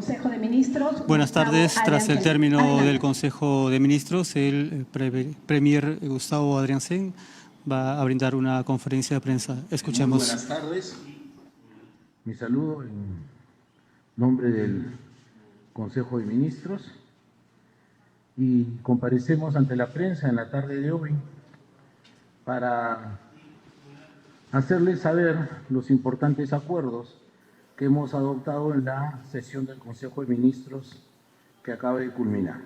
Consejo de Ministros. Buenas tardes. Tras el término Adelante. del Consejo de Ministros, el Premier Gustavo Adrianzen va a brindar una conferencia de prensa. Escuchemos. Muy buenas tardes. Mi saludo en nombre del Consejo de Ministros y comparecemos ante la prensa en la tarde de hoy para hacerles saber los importantes acuerdos que hemos adoptado en la sesión del Consejo de Ministros que acaba de culminar.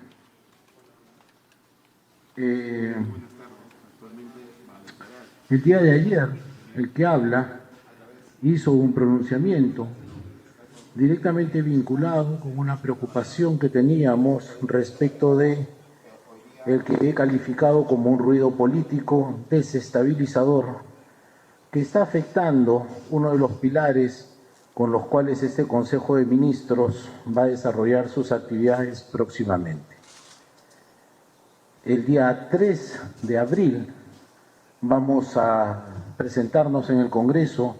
El día de ayer, el que habla hizo un pronunciamiento directamente vinculado con una preocupación que teníamos respecto de el que he calificado como un ruido político desestabilizador que está afectando uno de los pilares con los cuales este Consejo de Ministros va a desarrollar sus actividades próximamente. El día 3 de abril vamos a presentarnos en el Congreso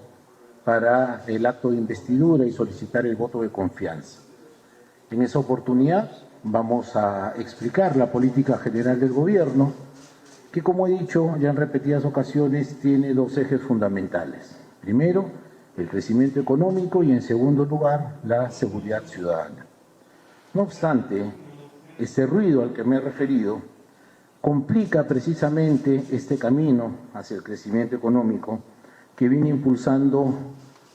para el acto de investidura y solicitar el voto de confianza. En esa oportunidad vamos a explicar la política general del Gobierno, que, como he dicho ya en repetidas ocasiones, tiene dos ejes fundamentales. Primero, el crecimiento económico y, en segundo lugar, la seguridad ciudadana. No obstante, este ruido al que me he referido complica precisamente este camino hacia el crecimiento económico que viene impulsando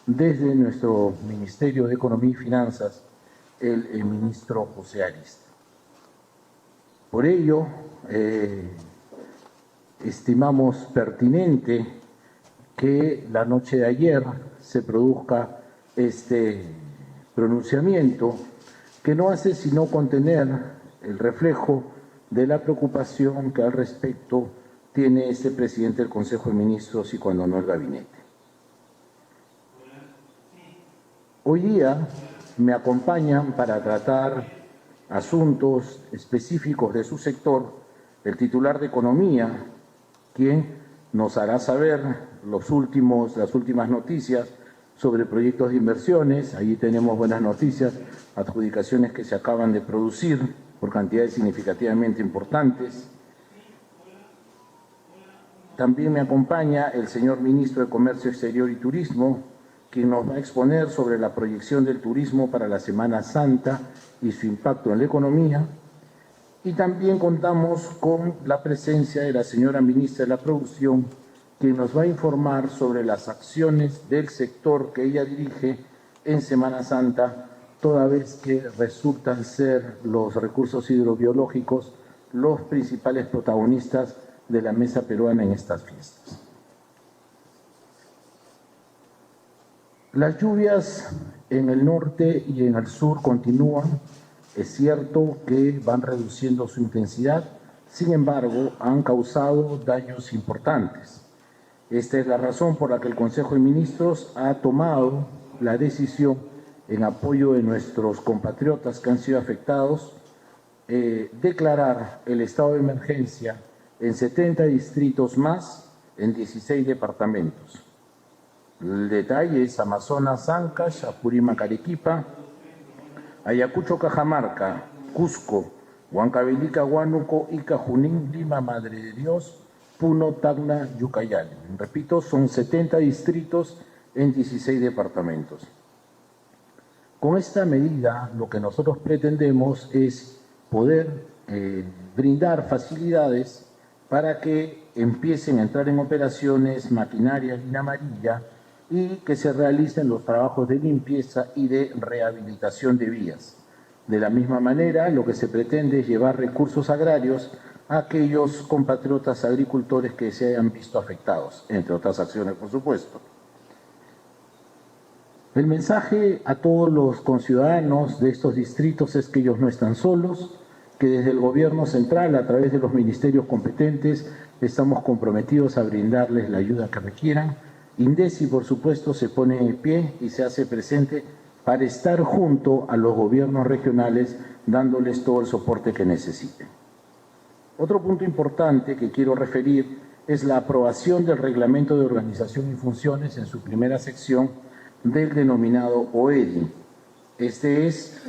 desde nuestro Ministerio de Economía y Finanzas el ministro José Arista. Por ello, estimamos pertinente que la noche de ayer se produzca este pronunciamiento que no hace sino contener el reflejo de la preocupación que al respecto tiene este presidente del Consejo de Ministros y cuando no el gabinete. Hoy día me acompañan para tratar asuntos específicos de su sector el titular de Economía, quien nos hará saber las últimas noticias sobre proyectos de inversiones. Allí tenemos buenas noticias, adjudicaciones que se acaban de producir por cantidades significativamente importantes. También me acompaña el señor Ministro de Comercio Exterior y Turismo, quien nos va a exponer sobre la proyección del turismo para la Semana Santa y su impacto en la economía. Y también contamos con la presencia de la señora Ministra de la Producción, quien nos va a informar sobre las acciones del sector que ella dirige en Semana Santa, toda vez que resultan ser los recursos hidrobiológicos los principales protagonistas de la mesa peruana en estas fiestas. Las lluvias en el norte y en el sur continúan. Es cierto que van reduciendo su intensidad, sin embargo, han causado daños importantes. Esta es la razón por la que el Consejo de Ministros ha tomado la decisión, en apoyo de nuestros compatriotas que han sido afectados, declarar el estado de emergencia en 70 distritos más, en 16 departamentos. El detalle es Amazonas, Ancash, Apurímac, Arequipa, Ayacucho, Cajamarca, Cusco, Huancavelica, Huánuco, Ica, Junín, Lima, Madre de Dios, Puno, Tacna, Ucayali. Repito, son 70 distritos en 16 departamentos. Con esta medida, lo que nosotros pretendemos es poder brindar facilidades para que empiecen a entrar en operaciones maquinaria línea amarilla y que se realicen los trabajos de limpieza y de rehabilitación de vías. De la misma manera, lo que se pretende es llevar recursos agrarios a aquellos compatriotas agricultores que se hayan visto afectados, entre otras acciones, por supuesto. El mensaje a todos los conciudadanos de estos distritos es que ellos no están solos, que desde el Gobierno central, a través de los ministerios competentes, estamos comprometidos a brindarles la ayuda que requieran. INDECI, por supuesto, se pone en pie y se hace presente para estar junto a los gobiernos regionales, dándoles todo el soporte que necesiten. Otro punto importante que quiero referir es la aprobación del Reglamento de Organización y Funciones en su primera sección del denominado OEDI. Este es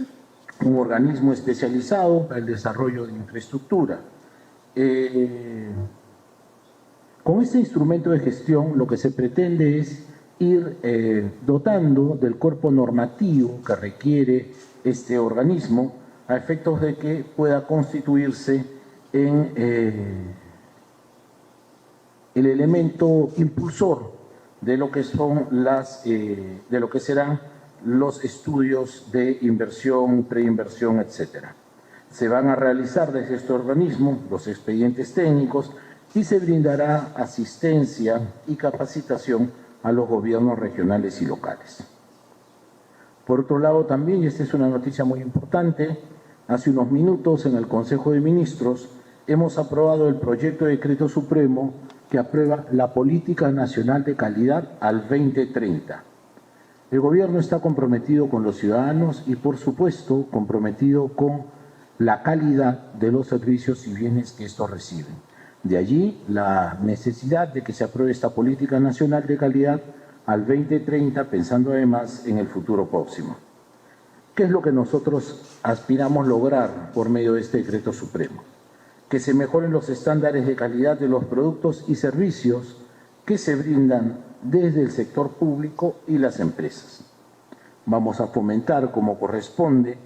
un organismo especializado para el desarrollo de infraestructura. Con este instrumento de gestión lo que se pretende es ir dotando del cuerpo normativo que requiere este organismo a efectos de que pueda constituirse en el elemento impulsor de lo que son de lo que serán los estudios de inversión, preinversión, etcétera. Se van a realizar desde este organismo los expedientes técnicos y se brindará asistencia y capacitación a los gobiernos regionales y locales. Por otro lado también, y esta es una noticia muy importante, hace unos minutos en el Consejo de Ministros hemos aprobado el proyecto de decreto supremo que aprueba la Política Nacional de Calidad al 2030. El gobierno está comprometido con los ciudadanos y, por supuesto, comprometido con la calidad de los servicios y bienes que estos reciben. De allí la necesidad de que se apruebe esta Política Nacional de Calidad al 2030, pensando además en el futuro próximo. ¿Qué es lo que nosotros aspiramos lograr por medio de este decreto supremo? Que se mejoren los estándares de calidad de los productos y servicios que se brindan desde el sector público y las empresas. Vamos a fomentar, como corresponde,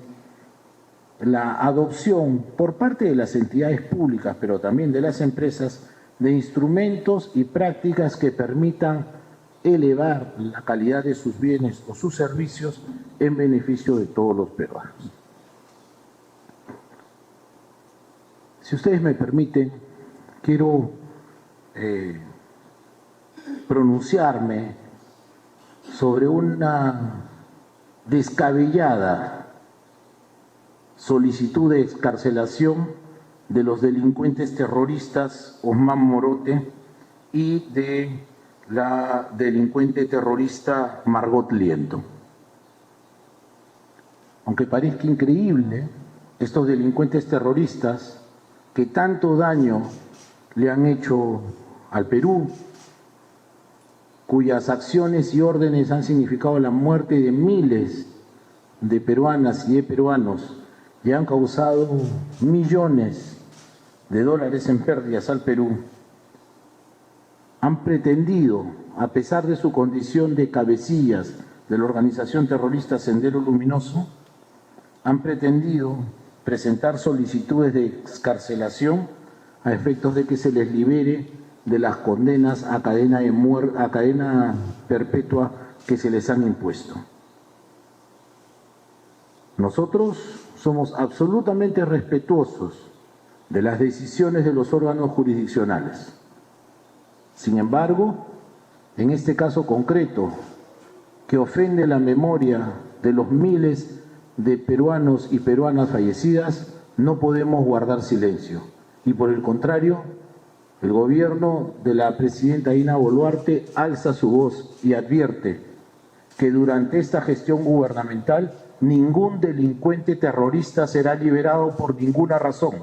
la adopción por parte de las entidades públicas, pero también de las empresas, de instrumentos y prácticas que permitan elevar la calidad de sus bienes o sus servicios en beneficio de todos los peruanos. Si ustedes me permiten, quiero pronunciarme sobre una descabellada solicitud de excarcelación de los delincuentes terroristas Osman Morote y de la delincuente terrorista Margot Liendo. Aunque parezca increíble, estos delincuentes terroristas que tanto daño le han hecho al Perú, cuyas acciones y órdenes han significado la muerte de miles de peruanas y de peruanos y han causado millones de dólares en pérdidas al Perú, han pretendido, a pesar de su condición de cabecillas de la organización terrorista Sendero Luminoso, han pretendido presentar solicitudes de excarcelación a efectos de que se les libere de las condenas a cadena perpetua que se les han impuesto. Nosotros somos absolutamente respetuosos de las decisiones de los órganos jurisdiccionales. Sin embargo, en este caso concreto, que ofende la memoria de los miles de peruanos y peruanas fallecidas, no podemos guardar silencio. Y por el contrario, el gobierno de la presidenta Dina Boluarte alza su voz y advierte que durante esta gestión gubernamental ningún delincuente terrorista será liberado por ninguna razón.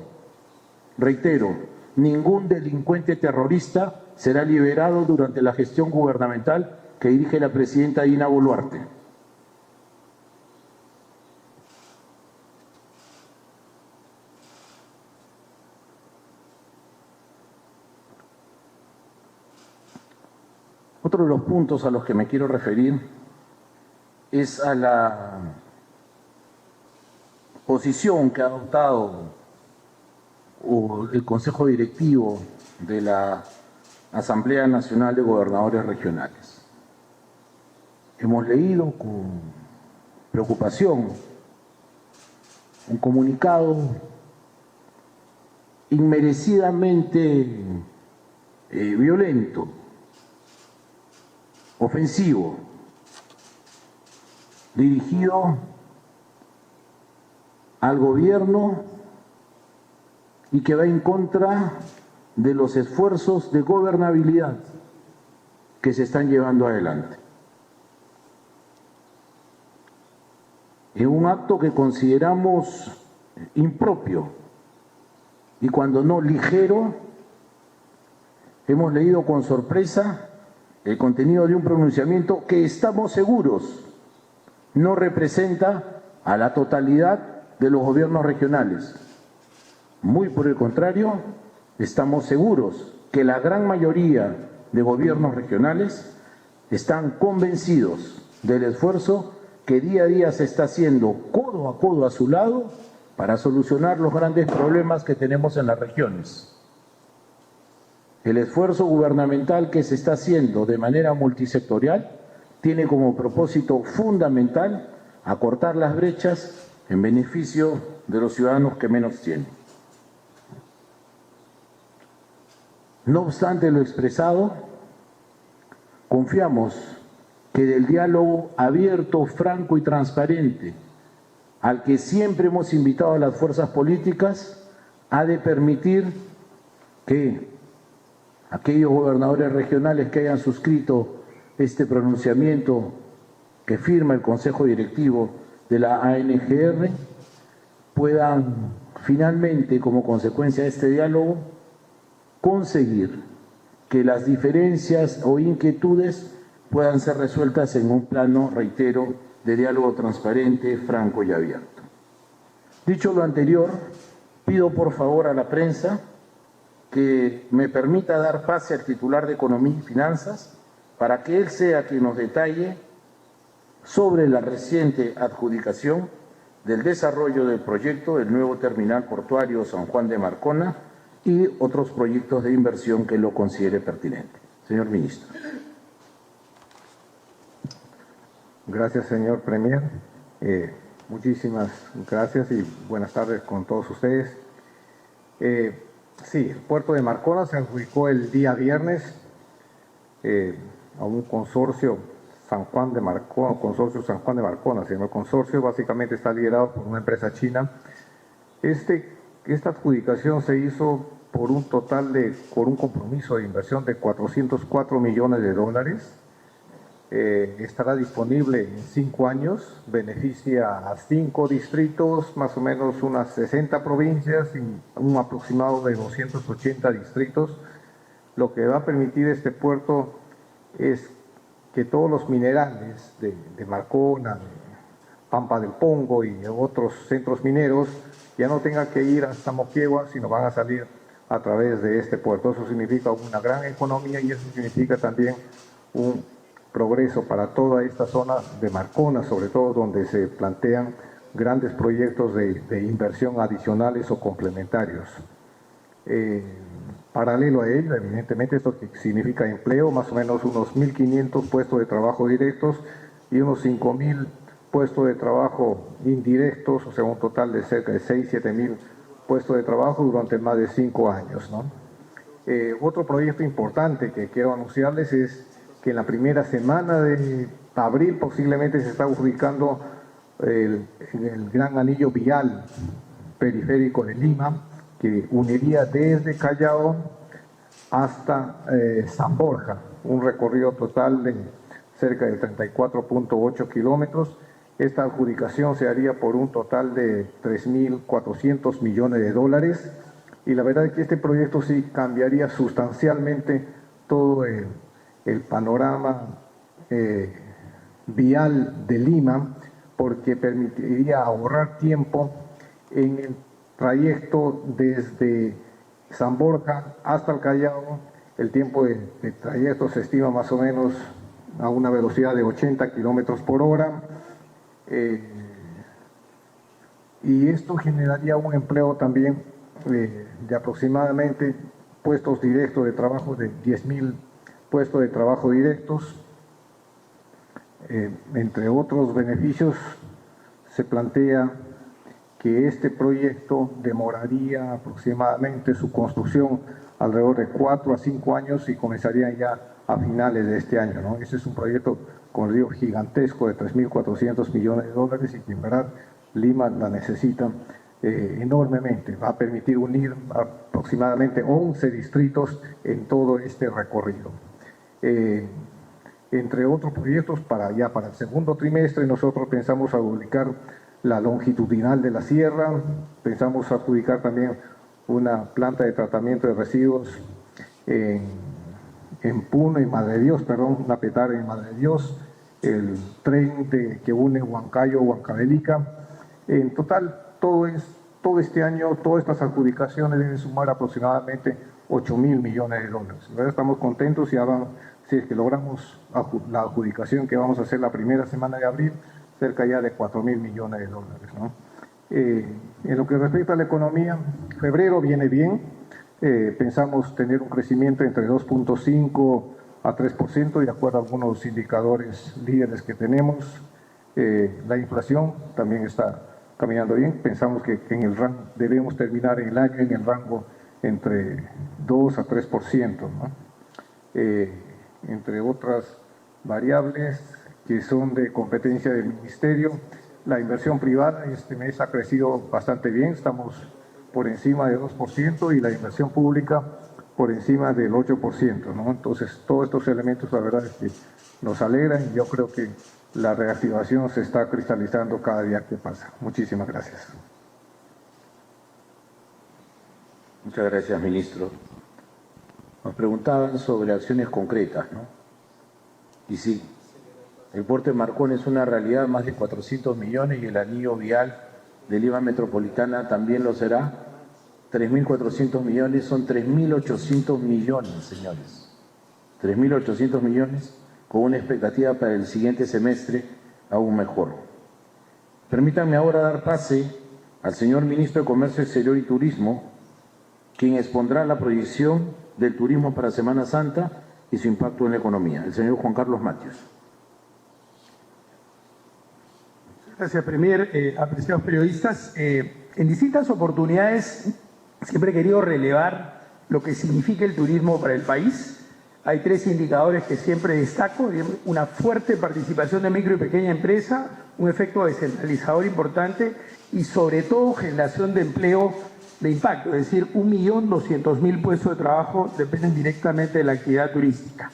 Reitero, ningún delincuente terrorista será liberado durante la gestión gubernamental que dirige la presidenta Dina Boluarte. Otro de los puntos a los que me quiero referir es a la posición que ha adoptado el Consejo Directivo de la Asamblea Nacional de Gobernadores Regionales. Hemos leído con preocupación un comunicado inmerecidamente violento, ofensivo, dirigido al gobierno y que va en contra de los esfuerzos de gobernabilidad que se están llevando adelante. En un acto que consideramos impropio y cuando no ligero, hemos leído con sorpresa el contenido de un pronunciamiento que estamos seguros no representa a la totalidad de los gobiernos regionales. Muy por el contrario, estamos seguros que la gran mayoría de gobiernos regionales están convencidos del esfuerzo que día a día se está haciendo codo a codo a su lado para solucionar los grandes problemas que tenemos en las regiones. El esfuerzo gubernamental que se está haciendo de manera multisectorial tiene como propósito fundamental acortar las brechas en beneficio de los ciudadanos que menos tienen. No obstante lo expresado, confiamos que del diálogo abierto, franco y transparente al que siempre hemos invitado a las fuerzas políticas ha de permitir que aquellos gobernadores regionales que hayan suscrito este pronunciamiento que firma el Consejo Directivo de la ANGR puedan finalmente, como consecuencia de este diálogo, conseguir que las diferencias o inquietudes puedan ser resueltas en un plano, reitero, de diálogo transparente, franco y abierto. Dicho lo anterior, pido por favor a la prensa que me permita dar pase al titular de Economía y Finanzas para que él sea quien nos detalle sobre la reciente adjudicación del desarrollo del proyecto del nuevo terminal portuario San Juan de Marcona y otros proyectos de inversión que lo considere pertinente. Señor Ministro. Gracias, señor Premier. Muchísimas gracias y buenas tardes con todos ustedes. Sí, el puerto de Marcona se adjudicó el día viernes a un consorcio San Juan de Marcona, el consorcio básicamente está liderado por una empresa china. Esta adjudicación se hizo por un compromiso de inversión de 404 millones de dólares. Estará disponible en 5 años, beneficia a 5 distritos, más o menos unas 60 provincias y un aproximado de 280 distritos. Lo que va a permitir este puerto es que todos los minerales de Marcona, de Pampa del Pongo y otros centros mineros ya no tengan que ir hasta Moquegua, sino van a salir a través de este puerto. Eso significa una gran economía y eso significa también un progreso para toda esta zona de Marcona, sobre todo donde se plantean grandes proyectos de inversión adicionales o complementarios. Paralelo a ello, evidentemente, esto que significa empleo, más o menos unos 1.500 puestos de trabajo directos y unos 5.000 puestos de trabajo indirectos, o sea, un total de cerca de 6.000–7.000 puestos de trabajo durante más de 5 años, ¿no? Otro proyecto importante que quiero anunciarles es que en la primera semana de abril posiblemente se está adjudicando el gran anillo vial periférico de Lima, que uniría desde Callao hasta San Borja, un recorrido total de cerca de 34.8 kilómetros. Esta adjudicación se haría por un total de 3.400 millones de dólares y la verdad es que este proyecto sí cambiaría sustancialmente todo el panorama vial de Lima, porque permitiría ahorrar tiempo en el trayecto desde San Borja hasta el Callao. El tiempo de trayecto se estima más o menos a una velocidad de 80 kilómetros por hora. Y esto generaría un empleo también de aproximadamente puestos directos de trabajo de 10.000 puestos de trabajo directos. Entre otros beneficios, se plantea que este proyecto demoraría aproximadamente su construcción alrededor de 4 a 5 años y comenzaría ya a finales de este año, ¿no? Ese es un proyecto, como digo, gigantesco de 3.400 millones de dólares y que en verdad Lima la necesita enormemente. Va a permitir unir aproximadamente 11 distritos en todo este recorrido. Entre otros proyectos, para el segundo trimestre nosotros pensamos adjudicar la longitudinal de la sierra, pensamos adjudicar también una planta de tratamiento de residuos en Puno y Madre de Dios, una petare en Madre de Dios, el tren que une Huancayo, Huancavelica. En total, todo este año, todas estas adjudicaciones deben sumar aproximadamente 8.000 millones de dólares. Ahora estamos contentos y ahora, si es que logramos la adjudicación que vamos a hacer la primera semana de abril, cerca ya de 4.000 millones de dólares, ¿no? En lo que respecta a la economía, febrero viene bien. Pensamos tener un crecimiento entre 2.5 a 3%, de acuerdo a algunos indicadores líderes que tenemos. La inflación también está caminando bien. Pensamos que en el rango, debemos terminar el año en el rango entre 2 a 3%, ¿no? Entre otras variables que son de competencia del Ministerio, la inversión privada este mes ha crecido bastante bien, estamos por encima de 2%, y la inversión pública por encima del 8%, ¿no? Entonces, todos estos elementos, la verdad es que nos alegran, y yo creo que la reactivación se está cristalizando cada día que pasa. Muchísimas gracias. Muchas gracias, ministro. Nos preguntaban sobre acciones concretas, ¿no? Y sí, el puerto de Marcón es una realidad, más de 400 millones, y el anillo vial de Lima Metropolitana también lo será. 3.400 millones son 3.800 millones, señores. 3.800 millones, con una expectativa para el siguiente semestre aún mejor. Permítanme ahora dar pase al señor ministro de Comercio Exterior y Turismo, quien expondrá la proyección del turismo para Semana Santa y su impacto en la economía. El señor Juan Carlos Matios. Gracias, Premier. Apreciados periodistas, en distintas oportunidades siempre he querido relevar lo que significa el turismo para el país. Hay tres indicadores que siempre destaco: una fuerte participación de micro y pequeña empresa, un efecto descentralizador importante y sobre todo generación de empleo de impacto, es decir, 1.200.000 puestos de trabajo dependen directamente de la actividad turística.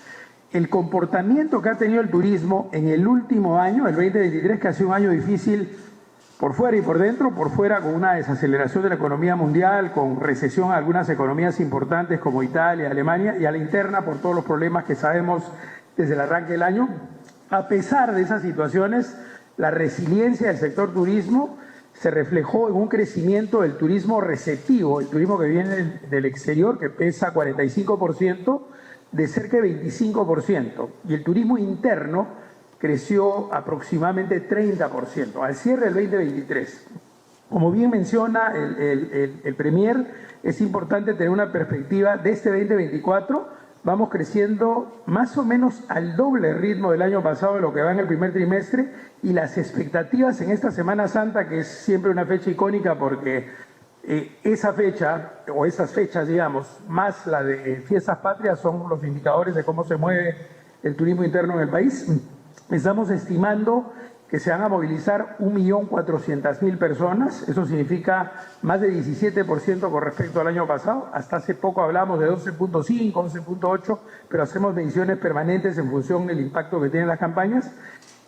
El comportamiento que ha tenido el turismo en el último año, el 2023, que ha sido un año difícil por fuera y por dentro. Por fuera, con una desaceleración de la economía mundial, con recesión en algunas economías importantes como Italia, Alemania, y a la interna por todos los problemas que sabemos desde el arranque del año. A pesar de esas situaciones, la resiliencia del sector turismo se reflejó en un crecimiento del turismo receptivo, el turismo que viene del exterior, que pesa 45%, de cerca de 25%, y el turismo interno creció aproximadamente 30% al cierre del 2023. Como bien menciona el Premier, es importante tener una perspectiva de este 2024. Vamos creciendo más o menos al doble ritmo del año pasado, de lo que va en el primer trimestre, y las expectativas en esta Semana Santa, que es siempre una fecha icónica porque esa fecha, o esas fechas, digamos, más la de fiestas patrias, son los indicadores de cómo se mueve el turismo interno en el país. Estamos estimando que se van a movilizar 1.400.000 personas. Eso significa más de 17% con respecto al año pasado. Hasta hace poco hablamos de 12.5, 11.8, pero hacemos mediciones permanentes en función del impacto que tienen las campañas.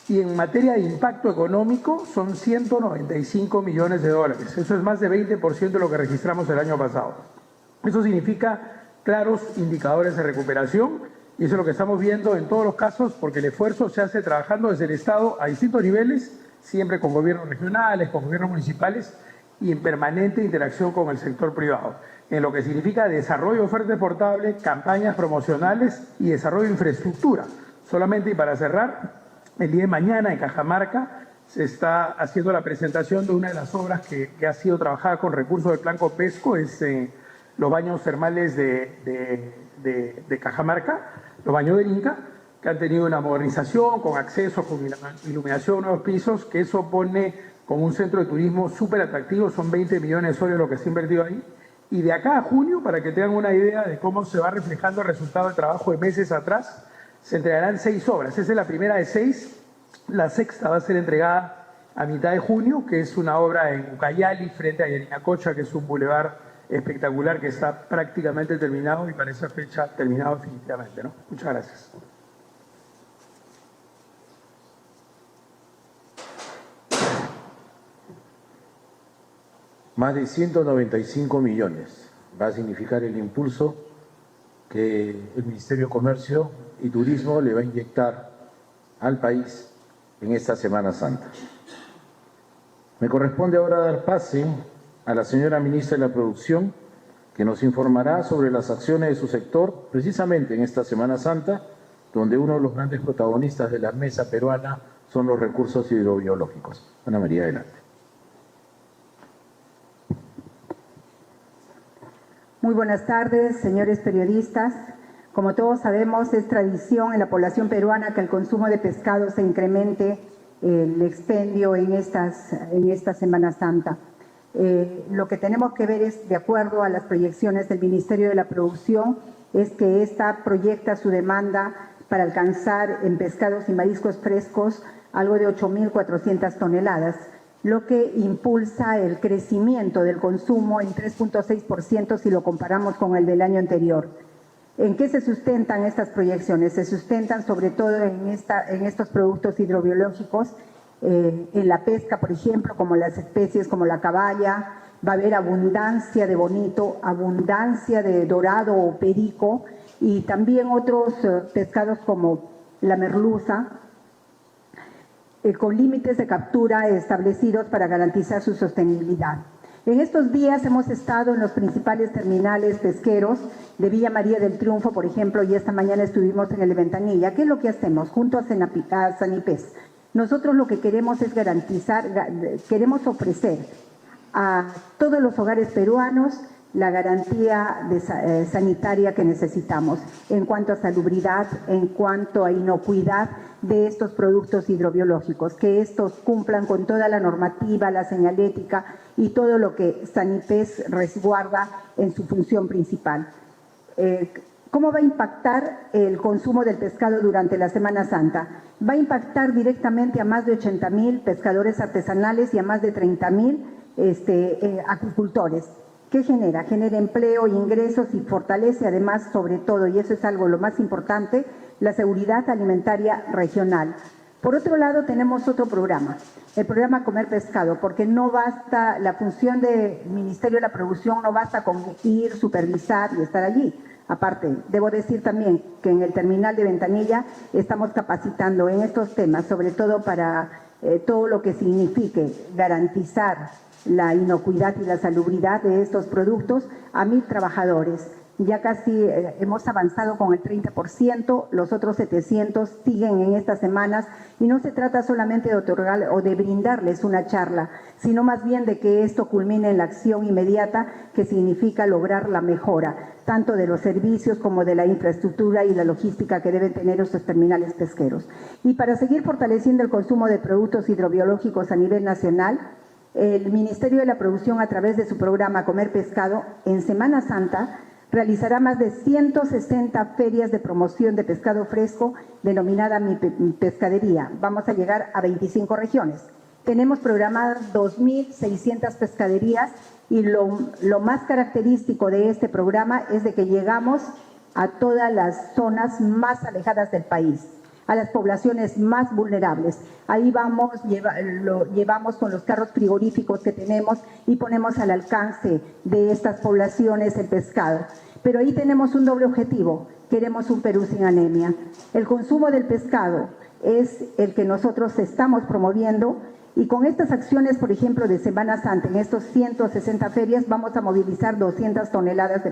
Y en materia de impacto económico son 195 millones de dólares. Eso es más de 20% de lo que registramos el año pasado. Eso significa claros indicadores de recuperación, y eso es lo que estamos viendo en todos los casos, porque el esfuerzo se hace trabajando desde el Estado a distintos niveles, siempre con gobiernos regionales, con gobiernos municipales, y en permanente interacción con el sector privado, en lo que significa desarrollo de oferta exportable, campañas promocionales y desarrollo de infraestructura. Solamente, y para cerrar, el día de mañana en Cajamarca se está haciendo la presentación de una de las obras que ha sido trabajada con recursos del Plan Copesco, es los baños termales de Cajamarca, los baños del Inca, que han tenido una modernización con acceso, con iluminación, nuevos pisos, que eso pone como un centro de turismo súper atractivo. Son 20 millones de soles lo que se ha invertido ahí. Y de acá a junio, para que tengan una idea de cómo se va reflejando el resultado del trabajo de meses atrás, se entregarán 6 obras. Esa es la primera de 6. La sexta va a ser entregada a mitad de junio, que es una obra en Ucayali, frente a Yarinacocha, que es un bulevar espectacular que está prácticamente terminado, y para esa fecha terminado definitivamente, ¿no? Muchas gracias. Más de 195 millones va a significar el impulso que el Ministerio de Comercio y Turismo le va a inyectar al país en esta Semana Santa. Me corresponde ahora dar pase a la señora ministra de la Producción, que nos informará sobre las acciones de su sector, precisamente en esta Semana Santa, donde uno de los grandes protagonistas de la mesa peruana son los recursos hidrobiológicos. Ana María, adelante. Muy buenas tardes, señores periodistas. Como todos sabemos, es tradición en la población peruana que el consumo de pescado se incremente el expendio en esta Semana Santa. Lo que tenemos que ver es, de acuerdo a las proyecciones del Ministerio de la Producción, es que esta proyecta su demanda para alcanzar en pescados y mariscos frescos algo de 8.400 toneladas, lo que impulsa el crecimiento del consumo en 3.6% si lo comparamos con el del año anterior. ¿En qué se sustentan estas proyecciones? Se sustentan sobre todo en estos productos hidrobiológicos, en la pesca, por ejemplo, como las especies como la caballa. Va a haber abundancia de bonito, abundancia de dorado o perico y también otros pescados como la merluza, con límites de captura establecidos para garantizar su sostenibilidad. En estos días hemos estado en los principales terminales pesqueros de Villa María del Triunfo, por ejemplo, y esta mañana estuvimos en el de Ventanilla. ¿Qué es lo que hacemos? Junto a Sanipes. Nosotros lo que queremos es garantizar, queremos ofrecer a todos los hogares peruanos la garantía sanitaria que necesitamos en cuanto a salubridad, en cuanto a inocuidad de estos productos hidrobiológicos, que estos cumplan con toda la normativa, la señalética y todo lo que Sanipes resguarda en su función principal. ¿Cómo va a impactar el consumo del pescado durante la Semana Santa? Va a impactar directamente a más de 80.000 pescadores artesanales y a más de 30.000 acuicultores. ¿Qué genera? Genera empleo, ingresos y fortalece además, sobre todo, y eso es algo lo más importante, la seguridad alimentaria regional. Por otro lado, tenemos otro programa, el programa Comer Pescado, porque no basta, la función del Ministerio de la Producción no basta con ir, supervisar y estar allí. Aparte, debo decir también que en el terminal de Ventanilla estamos capacitando en estos temas, sobre todo para todo lo que signifique garantizar la inocuidad y la salubridad de estos productos a 1.000 trabajadores. Ya casi hemos avanzado con el 30%, los otros 700 siguen en estas semanas y no se trata solamente de otorgar o de brindarles una charla, sino más bien de que esto culmine en la acción inmediata que significa lograr la mejora, tanto de los servicios como de la infraestructura y la logística que deben tener estos terminales pesqueros. Y para seguir fortaleciendo el consumo de productos hidrobiológicos a nivel nacional, el Ministerio de la Producción, a través de su programa Comer Pescado, en Semana Santa, realizará más de 160 ferias de promoción de pescado fresco, denominada Mi Pescadería. Vamos a llegar a 25 regiones. Tenemos programadas 2.600 pescaderías y lo más característico de este programa es de que llegamos a todas las zonas más alejadas del país, a las poblaciones más vulnerables. Ahí vamos, lo llevamos con los carros frigoríficos que tenemos y ponemos al alcance de estas poblaciones el pescado. Pero ahí tenemos un doble objetivo, queremos un Perú sin anemia. El consumo del pescado es el que nosotros estamos promoviendo y con estas acciones, por ejemplo, de Semana Santa, en estos 160 ferias vamos a movilizar 200 toneladas de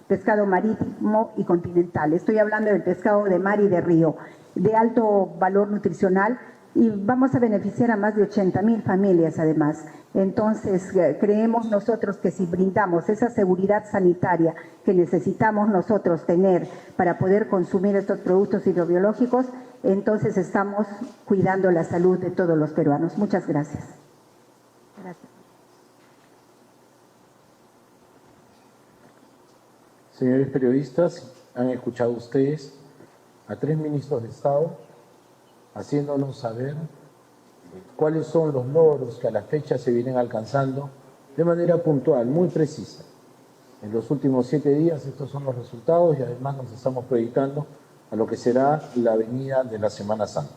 pescado marítimo y continental. Estoy hablando del pescado de mar y de río, de alto valor nutricional, y vamos a beneficiar a más de 80.000 familias además. Entonces, creemos nosotros que si brindamos esa seguridad sanitaria que necesitamos nosotros tener para poder consumir estos productos hidrobiológicos, entonces estamos cuidando la salud de todos los peruanos. Muchas gracias. Gracias. Señores periodistas, han escuchado ustedes a 3 ministros de Estado haciéndonos saber cuáles son los logros que a la fecha se vienen alcanzando de manera puntual, muy precisa. En los últimos 7 días estos son los resultados y además nos estamos proyectando a lo que será la venida de la Semana Santa.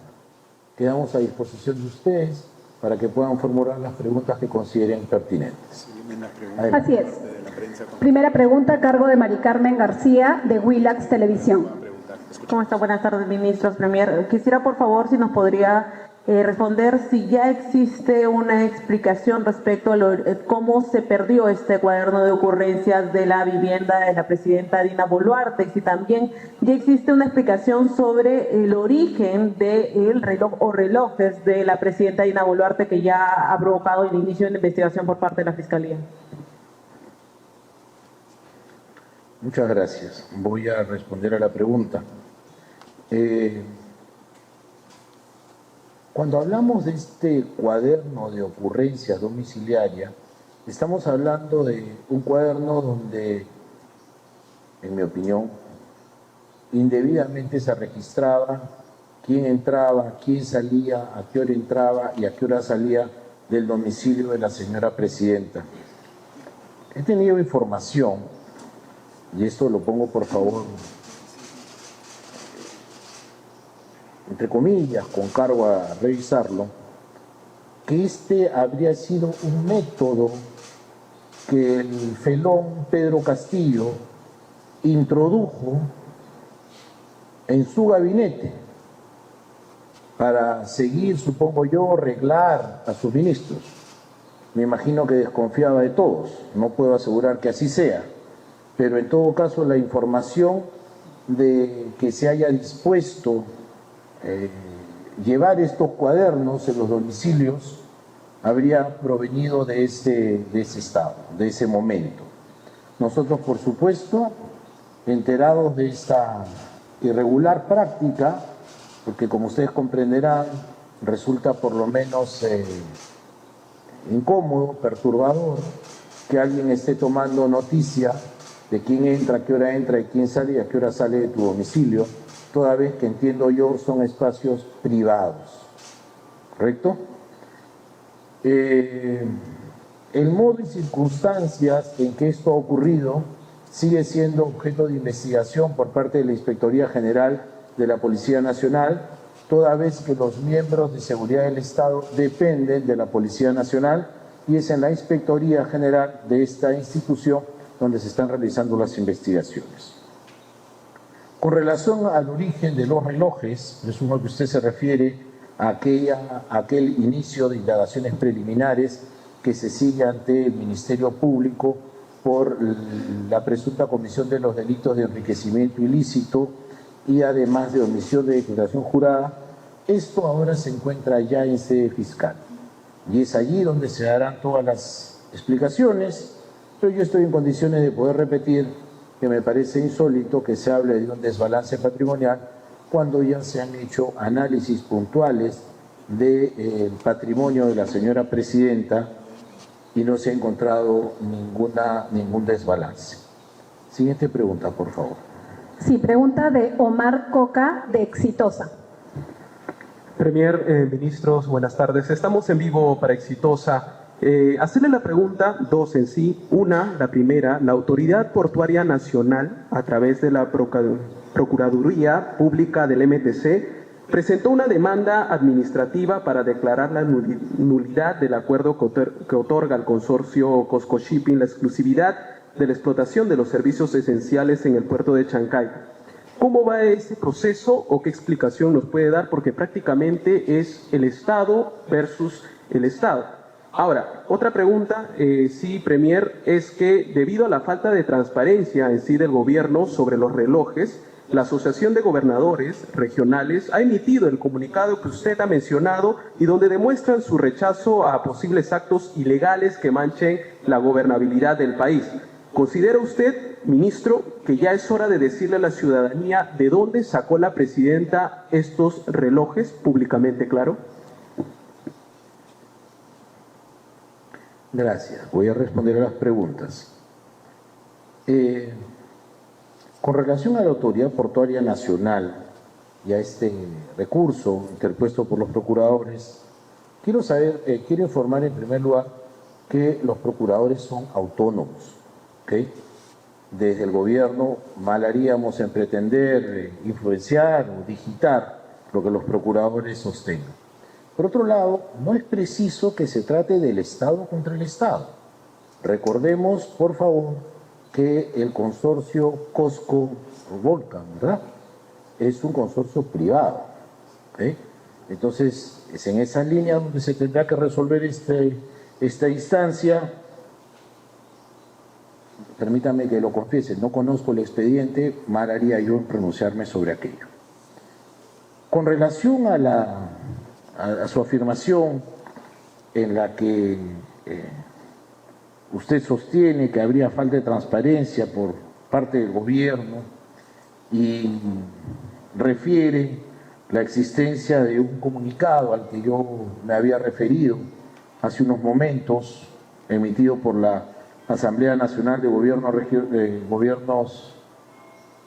Quedamos a disposición de ustedes para que puedan formular las preguntas que consideren pertinentes. Así es. Primera pregunta a cargo de Mari Carmen García, de Willax Televisión. ¿Cómo está? Buenas tardes, ministros, Premier. Quisiera, por favor, si nos podría responder si ya existe una explicación respecto a cómo se perdió este cuaderno de ocurrencias de la vivienda de la presidenta Dina Boluarte, y si también ya existe una explicación sobre el origen del reloj o relojes de la presidenta Dina Boluarte, que ya ha provocado el inicio de la investigación por parte de la Fiscalía. Muchas gracias. Voy a responder a la pregunta. Cuando hablamos de este cuaderno de ocurrencias domiciliaria, estamos hablando de un cuaderno donde, en mi opinión, indebidamente se registraba quién entraba, quién salía, a qué hora entraba y a qué hora salía del domicilio de la señora presidenta. He tenido información, y esto lo pongo por favor entre comillas, con cargo a revisarlo, que este habría sido un método que el felón Pedro Castillo introdujo en su gabinete para seguir, supongo yo, arreglar a sus ministros. Me imagino que desconfiaba de todos, no puedo asegurar que así sea, pero en todo caso la información de que se haya dispuesto llevar estos cuadernos en los domicilios habría provenido de ese estado, de ese momento. Nosotros, por supuesto, enterados de esta irregular práctica, porque como ustedes comprenderán, resulta por lo menos incómodo, perturbador, que alguien esté tomando noticia de quién entra, a qué hora entra y quién sale y a qué hora sale de tu domicilio, toda vez que entiendo yo son espacios privados, ¿correcto? El modo y circunstancias en que esto ha ocurrido sigue siendo objeto de investigación por parte de la Inspectoría General de la Policía Nacional, toda vez que los miembros de seguridad del Estado dependen de la Policía Nacional y es en la Inspectoría General de esta institución donde se están realizando las investigaciones. Con relación al origen de los relojes, presumo que usted se refiere a aquel inicio de indagaciones preliminares que se sigue ante el Ministerio Público por la presunta comisión de los delitos de enriquecimiento ilícito y además de omisión de declaración jurada. Esto ahora se encuentra ya en sede fiscal y es allí donde se darán todas las explicaciones, pero yo estoy en condiciones de poder repetir que me parece insólito que se hable de un desbalance patrimonial cuando ya se han hecho análisis puntuales del patrimonio de la señora presidenta y no se ha encontrado ningún desbalance. Siguiente pregunta, por favor. Sí, pregunta de Omar Coca, de Exitosa. Premier, ministros, buenas tardes. Estamos en vivo para Exitosa. Hacerle la pregunta, dos en sí. Una, la primera, la Autoridad Portuaria Nacional, a través de la Procuraduría Pública del MTC, presentó una demanda administrativa para declarar la nulidad del acuerdo que otorga al consorcio Cosco Shipping la exclusividad de la explotación de los servicios esenciales en el puerto de Chancay. ¿Cómo va ese proceso o qué explicación nos puede dar? Porque prácticamente es el Estado versus el Estado. Ahora, otra pregunta, sí, Premier, es que debido a la falta de transparencia en sí del gobierno sobre los relojes, la Asociación de Gobernadores Regionales ha emitido el comunicado que usted ha mencionado y donde demuestran su rechazo a posibles actos ilegales que manchen la gobernabilidad del país. ¿Considera usted, ministro, que ya es hora de decirle a la ciudadanía de dónde sacó la presidenta estos relojes públicamente, claro? Gracias. Voy a responder a las preguntas. Con relación a la Autoridad Portuaria Nacional y a este recurso interpuesto por los procuradores, quiero informar en primer lugar que los procuradores son autónomos, ¿ok? Desde el gobierno mal haríamos en pretender influenciar o digitar lo que los procuradores sostengan. Por otro lado, no es preciso que se trate del Estado contra el Estado. Recordemos, por favor, que el consorcio Cosco Volcan, ¿verdad?, es un consorcio privado, ¿okay? Entonces, es en esa línea donde se tendrá que resolver esta instancia. Permítame que lo confiese, no conozco el expediente, mal haría yo en pronunciarme sobre aquello. Con relación a su afirmación en la que usted sostiene que habría falta de transparencia por parte del gobierno y refiere la existencia de un comunicado al que yo me había referido hace unos momentos, emitido por la Asamblea Nacional de Gobiernos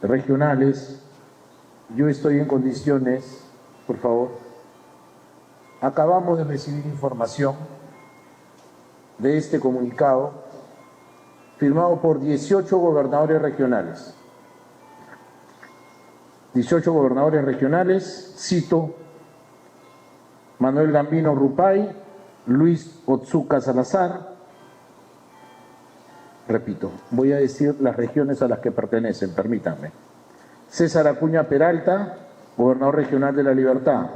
Regionales. Yo estoy en condiciones, por favor. Acabamos de recibir información de este comunicado firmado por 18 gobernadores regionales. 18 gobernadores regionales, cito: Manuel Gambino Rupay, Luis Otsuka Salazar. Repito, voy a decir las regiones a las que pertenecen, permítanme. César Acuña Peralta, gobernador regional de La Libertad.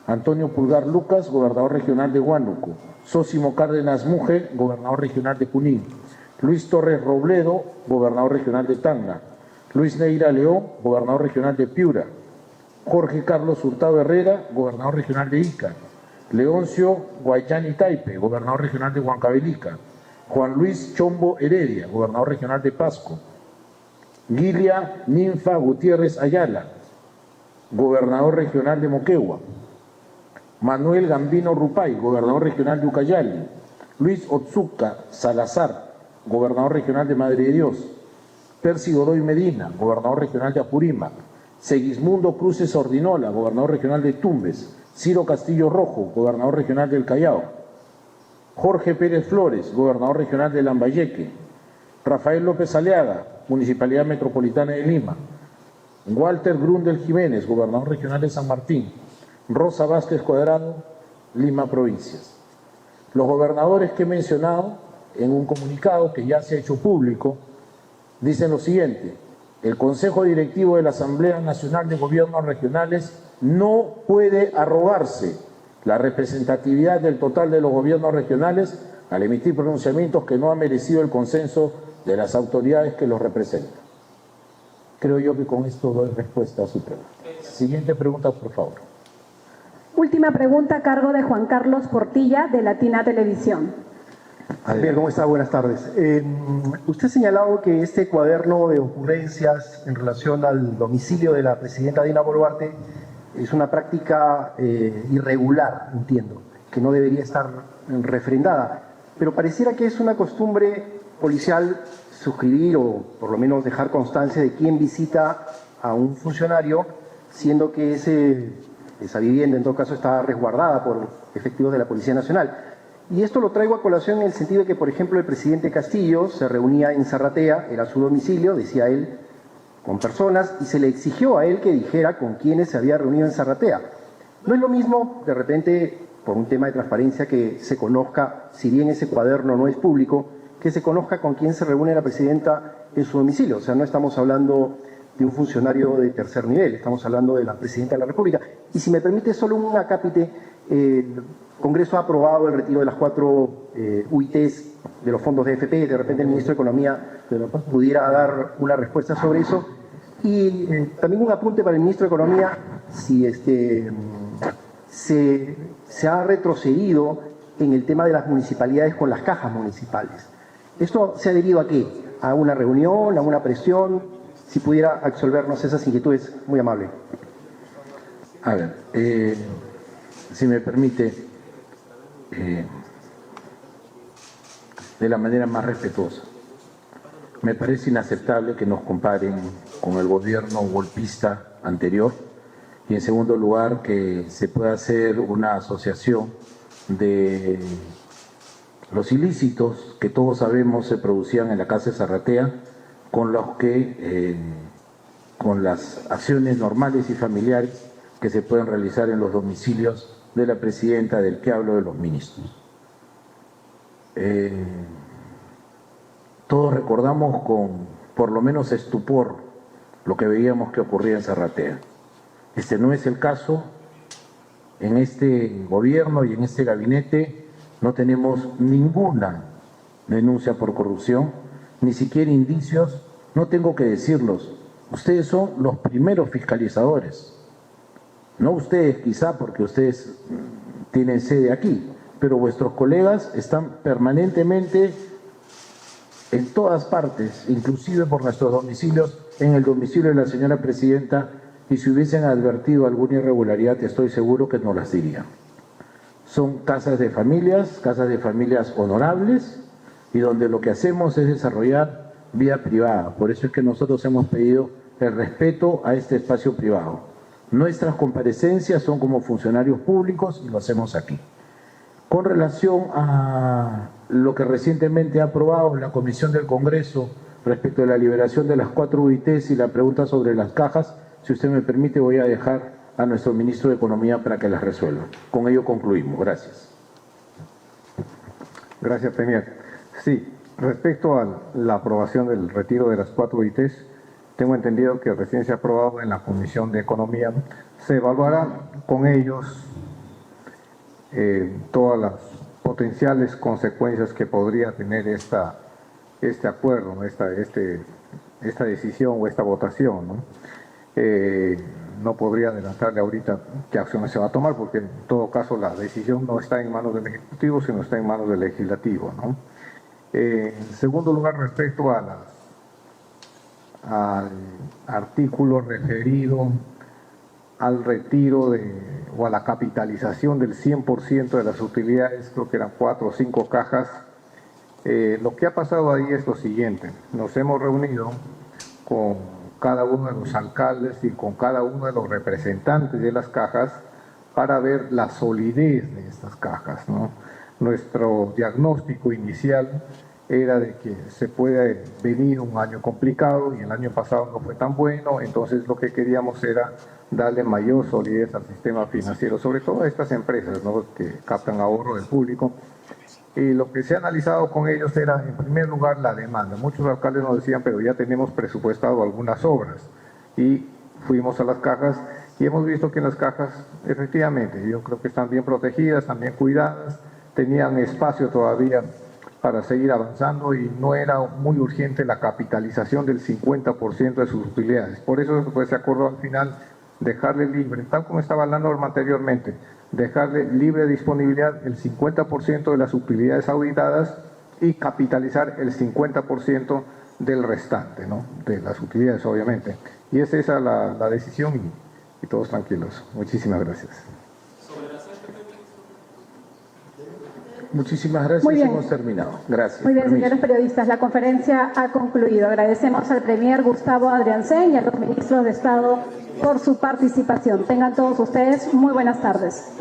Antonio Pulgar Lucas, gobernador regional de Huánuco. Zósimo Cárdenas Muge, gobernador regional de Junín. Luis Torres Robledo, gobernador regional de Tacna. Luis Neira León, gobernador regional de Piura. Jorge Carlos Hurtado Herrera, gobernador regional de Ica. Leoncio Guayani Taipe, gobernador regional de Huancavelica. Juan Luis Chombo Heredia, gobernador regional de Pasco. Gilia Ninfa Gutiérrez Ayala, gobernador regional de Moquegua. Manuel Gambino Rupay, gobernador regional de Ucayali. Luis Otsuka Salazar, gobernador regional de Madre de Dios. Percy Godoy Medina, gobernador regional de Apurímac. Segismundo Cruces Ordinola, gobernador regional de Tumbes. Ciro Castillo Rojo, gobernador regional del Callao. Jorge Pérez Flores, gobernador regional de Lambayeque. Rafael López Aliaga, Municipalidad Metropolitana de Lima. Walter Grundel Jiménez, gobernador regional de San Martín. Rosa Vázquez Cuadrado, Lima Provincias. Los gobernadores que he mencionado, en un comunicado que ya se ha hecho público, dicen lo siguiente: el Consejo Directivo de la Asamblea Nacional de Gobiernos Regionales no puede arrogarse la representatividad del total de los gobiernos regionales al emitir pronunciamientos que no han merecido el consenso de las autoridades que los representan. Creo yo que con esto doy respuesta a su pregunta. Siguiente pregunta, por favor. Última pregunta a cargo de Juan Carlos Portilla, de Latina Televisión. Bien, ¿cómo está? Buenas tardes. Usted ha señalado que este cuaderno de ocurrencias en relación al domicilio de la presidenta Dina Boluarte es una práctica irregular, entiendo, que no debería estar refrendada, pero pareciera que es una costumbre policial suscribir o por lo menos dejar constancia de quién visita a un funcionario, siendo que esa vivienda en todo caso está resguardada por efectivos de la Policía Nacional. Y esto lo traigo a colación en el sentido de que, por ejemplo, el presidente Castillo se reunía en Zarratea, era su domicilio, decía él, con personas, y se le exigió a él que dijera con quiénes se había reunido en Zarratea. No es lo mismo, de repente, por un tema de transparencia, que se conozca, si bien ese cuaderno no es público, que se conozca con quién se reúne la presidenta en su domicilio. O sea, no estamos hablando de un funcionario de tercer nivel, estamos hablando de la presidenta de la República. Y si me permite solo un acápite, el Congreso ha aprobado el retiro de las 4 UITs de los fondos de AFP, de repente el ministro de Economía pudiera dar una respuesta sobre eso. Y también un apunte para el ministro de Economía, si se ha retrocedido en el tema de las municipalidades con las cajas municipales. ¿Esto se ha debido a qué? ¿A una reunión, a una presión? Si pudiera absolvernos esas inquietudes, muy amable. A ver, si me permite, de la manera más respetuosa. Me parece inaceptable que nos comparen con el gobierno golpista anterior y, en segundo lugar, que se pueda hacer una asociación de los ilícitos que todos sabemos se producían en la Casa de Zarratea con los que, con las acciones normales y familiares que se pueden realizar en los domicilios de la presidenta, del que hablo, de los ministros. Todos recordamos con por lo menos estupor lo que veíamos que ocurría en Zarratea. Este no es el caso en este gobierno y en este gabinete no tenemos ninguna denuncia por corrupción, ni siquiera indicios. No tengo que decirlos, ustedes son los primeros fiscalizadores. No ustedes quizá porque ustedes tienen sede aquí, pero vuestros colegas están permanentemente en todas partes, inclusive por nuestros domicilios, en el domicilio de la señora presidenta, y si hubiesen advertido alguna irregularidad, estoy seguro que nos las dirían. Son casas de familias honorables, y donde lo que hacemos es desarrollar vida privada. Por eso es que nosotros hemos pedido el respeto a este espacio privado. Nuestras comparecencias son como funcionarios públicos y lo hacemos aquí. Con relación a lo que recientemente ha aprobado la Comisión del Congreso respecto de la liberación de las 4 UITs y la pregunta sobre las cajas, si usted me permite, voy a dejar a nuestro ministro de Economía para que las resuelva. Con ello concluimos. Gracias. Gracias, Premier. Sí, respecto a la aprobación del retiro de las 4 UITs, tengo entendido que recién se ha aprobado en la Comisión de Economía. Se evaluará con ellos todas las potenciales consecuencias que podría tener este acuerdo, ¿no? esta decisión o esta votación, ¿no? No podría adelantarle ahorita qué acciones se va a tomar, porque en todo caso la decisión no está en manos del Ejecutivo, sino está en manos del Legislativo, ¿no? En segundo lugar, respecto al artículo referido al retiro o a la capitalización del 100% de las utilidades, creo que eran 4 o 5 cajas. Lo que ha pasado ahí es lo siguiente: nos hemos reunido con cada uno de los alcaldes y con cada uno de los representantes de las cajas para ver la solidez de estas cajas, ¿no? Nuestro diagnóstico inicial era de que se puede venir un año complicado y el año pasado no fue tan bueno, entonces lo que queríamos era darle mayor solidez al sistema financiero, sobre todo a estas empresas, ¿no?, que captan ahorro del público. Y lo que se ha analizado con ellos era, en primer lugar, la demanda. Muchos alcaldes nos decían, pero ya tenemos presupuestado algunas obras. Y fuimos a las cajas y hemos visto que en las cajas, efectivamente, yo creo que están bien protegidas, están bien cuidadas, tenían espacio todavía para seguir avanzando y no era muy urgente la capitalización del 50% de sus utilidades. Por eso pues, se acordó al final dejarle libre, tal como estaba la norma anteriormente, dejarle libre disponibilidad el 50% de las utilidades auditadas y capitalizar el 50% del restante, ¿no?, de las utilidades, obviamente. Y es esa la decisión y todos tranquilos. Muchísimas gracias. Muchísimas gracias. Muy bien. Hemos terminado. Gracias. Muy bien, Permiso. señores periodistas, la conferencia ha concluido. Agradecemos al Premier Gustavo Adriancén y a los ministros de Estado por su participación. Tengan todos ustedes muy buenas tardes.